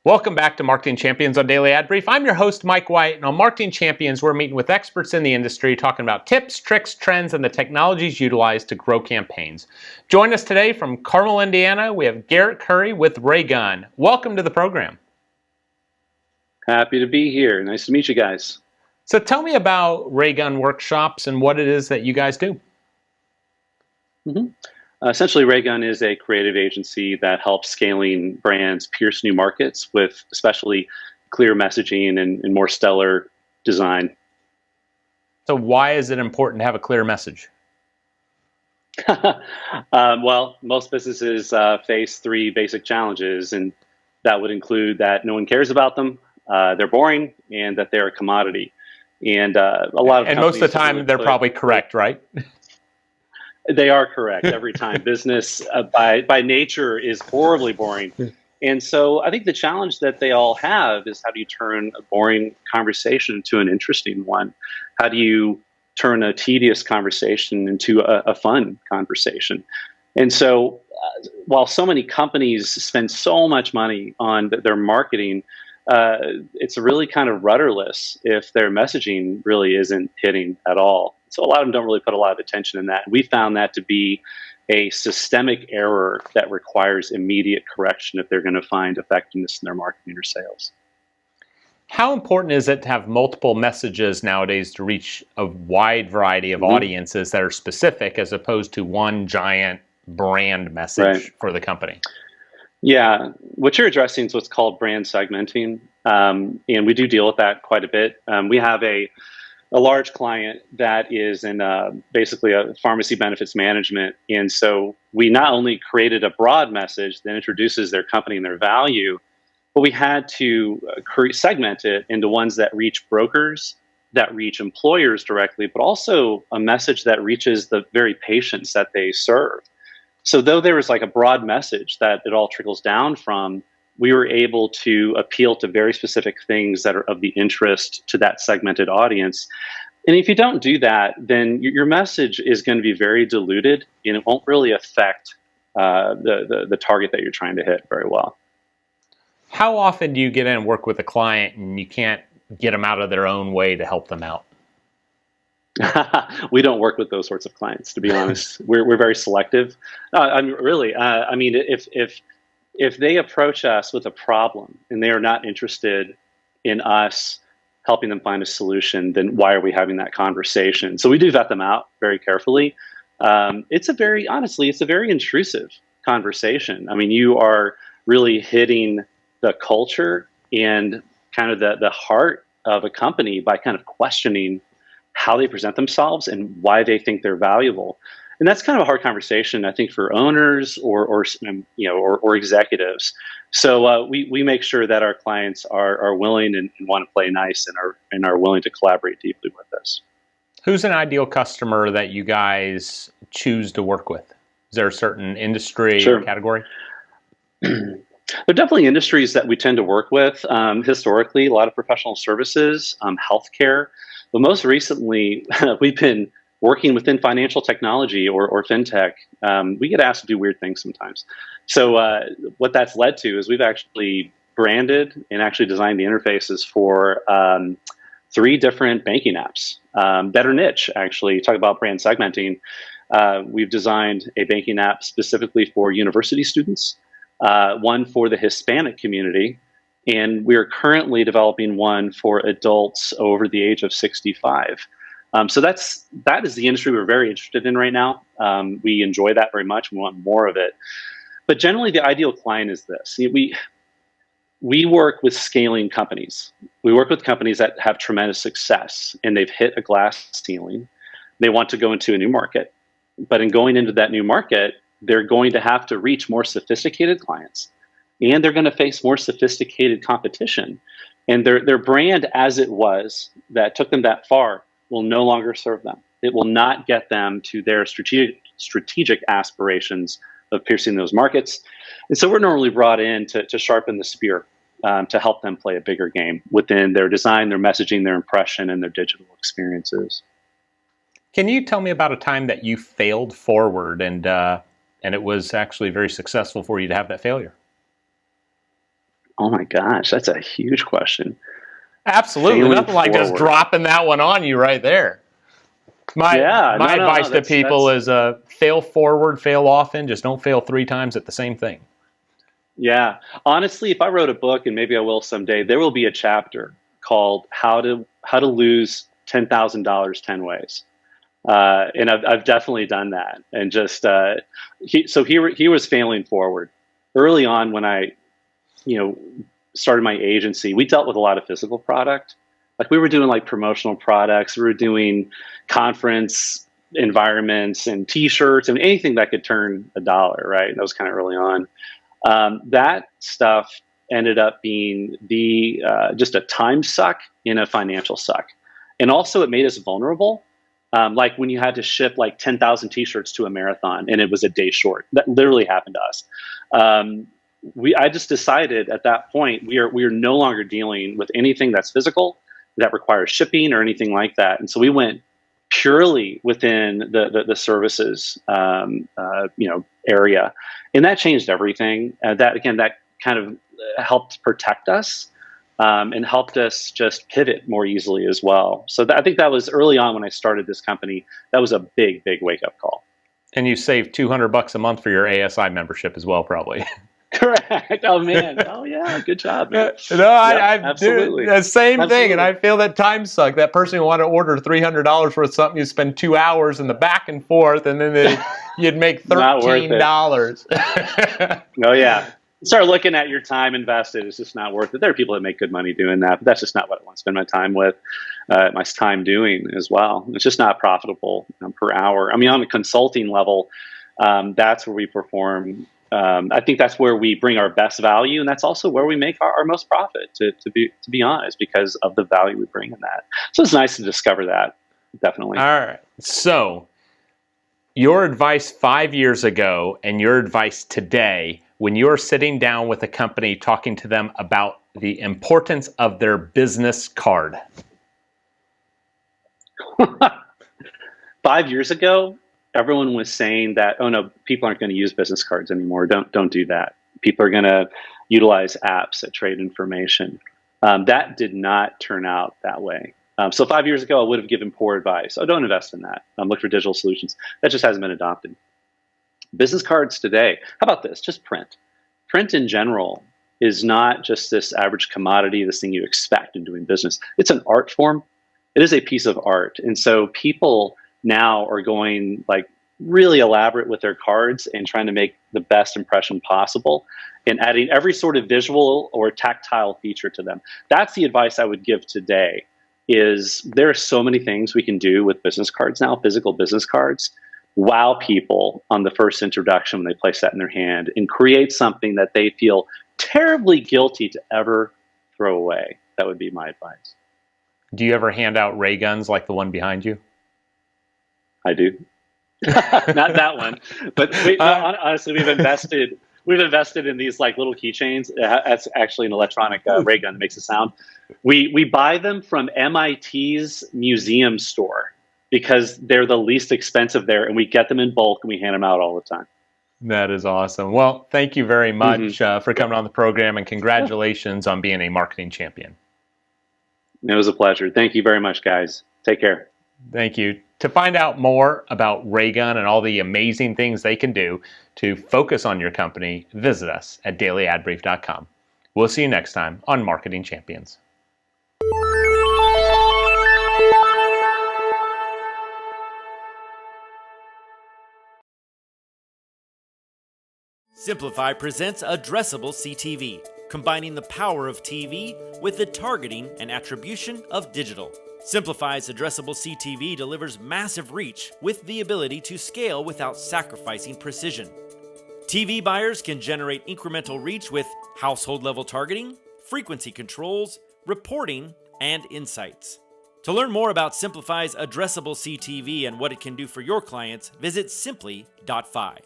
Welcome back to Marketing Champions on Daily Ad Brief. I'm your host, Mike White, and on Marketing Champions, we're meeting with experts in the industry talking about tips, tricks, trends, and the technologies utilized to grow campaigns. Join us today from Carmel, Indiana. We have Garrett Curry with Raygun. Welcome to the program. Happy to be here. Nice to meet you guys. So tell me about Raygun workshops and what it is that you guys do. Essentially, Raygun is a creative agency that helps scaling brands pierce new markets with especially clear messaging and more stellar design. So why is it important to have a clear message? Well, most businesses face three basic challenges, and that would include that no one cares about them, they're boring, and that they're a commodity. And a lot of and most of the time, they're probably correct, right? They are correct every time. Business by nature is horribly boring. And so I think the challenge that they all have is, how do you turn a boring conversation into an interesting one? How do you turn a tedious conversation into a fun conversation? And so while so many companies spend so much money on their marketing, it's really kind of rudderless if their messaging really isn't hitting at all. So a lot of them don't really put a lot of attention in that. We found that to be a systemic error that requires immediate correction if they're going to find effectiveness in their marketing or sales. How important is it to have multiple messages nowadays to reach a wide variety of audiences that are specific, as opposed to one giant brand message for the company? Yeah, what you're addressing is what's called brand segmenting, and we do deal with that quite a bit. We have a large client that is in basically a pharmacy benefits management, and so we not only created a broad message that introduces their company and their value, but we had to segment it into ones that reach brokers, that reach employers directly, but also a message that reaches the very patients that they serve. So though there was like a broad message that it all trickles down from, we were able to appeal to very specific things that are of the interest to that segmented audience. And if you don't do that, then your message is going to be very diluted, and it won't really affect the target that you're trying to hit very well. How often do you get in and work with a client and you can't get them out of their own way to help them out? We don't work with those sorts of clients, to be honest. We're very selective. If they approach us with a problem and they are not interested in us helping them find a solution, then why are we having that conversation? So we do vet them out very carefully. It's a very intrusive conversation. I mean, you are really hitting the culture and kind of the heart of a company by kind of questioning how they present themselves and why they think they're valuable. And that's kind of a hard conversation, I think, for owners or executives. So we make sure that our clients are willing and want to play nice and are willing to collaborate deeply with us. Who's an ideal customer that you guys choose to work with? Is there a certain industry or category? There are definitely industries that we tend to work with. Historically, a lot of professional services, healthcare, but most recently, we've been working within financial technology or fintech. We get asked to do weird things sometimes. So what that's led to is we've actually branded and actually designed the interfaces for 3 different banking apps that are niche, actually. Talk about brand segmenting. We've designed a banking app specifically for university students, one for the Hispanic community, and we're currently developing one for adults over the age of 65. So that is the industry we're very interested in right now. We enjoy that very much. We want more of it. But generally, the ideal client is this. We work with scaling companies. We work with companies that have tremendous success, and they've hit a glass ceiling. They want to go into a new market. But in going into that new market, they're going to have to reach more sophisticated clients, and they're going to face more sophisticated competition. And their brand as it was that took them that far will no longer serve them. It will not get them to their strategic aspirations of piercing those markets. And so we're normally brought in to sharpen the spear, to help them play a bigger game within their design, their messaging, their impression, and their digital experiences. Can you tell me about a time that you failed forward and it was actually very successful for you to have that failure? Oh my gosh, that's a huge question. Absolutely. Failing Nothing like just forward. dropping that one on you right there. My Yeah, my advice to people that's is fail forward, fail often. Just don't fail 3 times at the same thing. yeah. Honestly, if I wrote a book, and maybe I will someday, there will be a chapter called how to lose $10,000 10 ways. And I've definitely done that. And just he was failing forward early on when I you know started my agency. We dealt with a lot of physical product. Like we were doing like promotional products. We were doing conference environments and T-shirts and anything that could turn a dollar. Right. That was kind of early on. That stuff ended up being the just a time suck in a financial suck, and also it made us vulnerable. Like when you had to ship like 10,000 T-shirts to a marathon and it was a day short. That literally happened to us. I just decided at that point we are no longer dealing with anything that's physical that requires shipping or anything like that, and so we went purely within the services area, and that changed everything. That kind of helped protect us, and helped us just pivot more easily as well. So I think that was early on when I started this company. That was a big wake up call. And you save $200 a month for your ASI membership as well, probably. Correct. Oh man. Oh yeah. Good job, man. No, Yep, I absolutely. do the same Absolutely. thing, and I feel that time suck. That person who wanted to order $300 worth of something, you spend 2 hours in the back and forth, and then you'd make $13. Oh yeah. Start looking at your time invested. It's just not worth it. There are people that make good money doing that, but that's just not what I want to spend my time with, my time doing as well. It's just not profitable per hour. I mean, on a consulting level, that's where we perform. I think that's where we bring our best value, and that's also where we make our most profit. To be honest, because of the value we bring in that. So it's nice to discover that. Definitely. All right. So your advice 5 years ago and your advice today, when you're sitting down with a company talking to them about the importance of their business card. 5 years ago, everyone was saying that, oh no, people aren't going to use business cards anymore. Don't do that. People are going to utilize apps that trade information. That did not turn out that way. So 5 years ago, I would have given poor advice. Oh, don't invest in that. Look for digital solutions. That just hasn't been adopted. Business cards today, how about this? Just print. Print in general is not just this average commodity, this thing you expect in doing business. It's an art form. It is a piece of art. And so people now are going like really elaborate with their cards and trying to make the best impression possible and adding every sort of visual or tactile feature to them. That's the advice I would give today. Is there are so many things we can do with business cards now, physical business cards, wow people on the first introduction when they place that in their hand and create something that they feel terribly guilty to ever throw away. That would be my advice. Do you ever hand out Rayguns like the one behind you? I do. Not that one, but honestly, we've invested in these like little keychains. That's actually an electronic Raygun that makes a sound. We buy them from MIT's museum store because they're the least expensive there, and we get them in bulk and we hand them out all the time. That is awesome. Well, thank you very much for coming on the program, and congratulations on being a marketing champion. It was a pleasure. Thank you very much, guys. Take care. Thank you. To find out more about Raygun and all the amazing things they can do to focus on your company, visit us at dailyadbrief.com. We'll see you next time on Marketing Champions. Simplify presents Addressable CTV, combining the power of TV with the targeting and attribution of digital. Simplify's Addressable CTV delivers massive reach with the ability to scale without sacrificing precision. TV buyers can generate incremental reach with household-level targeting, frequency controls, reporting, and insights. To learn more about Simplify's Addressable CTV and what it can do for your clients, visit simply.fi.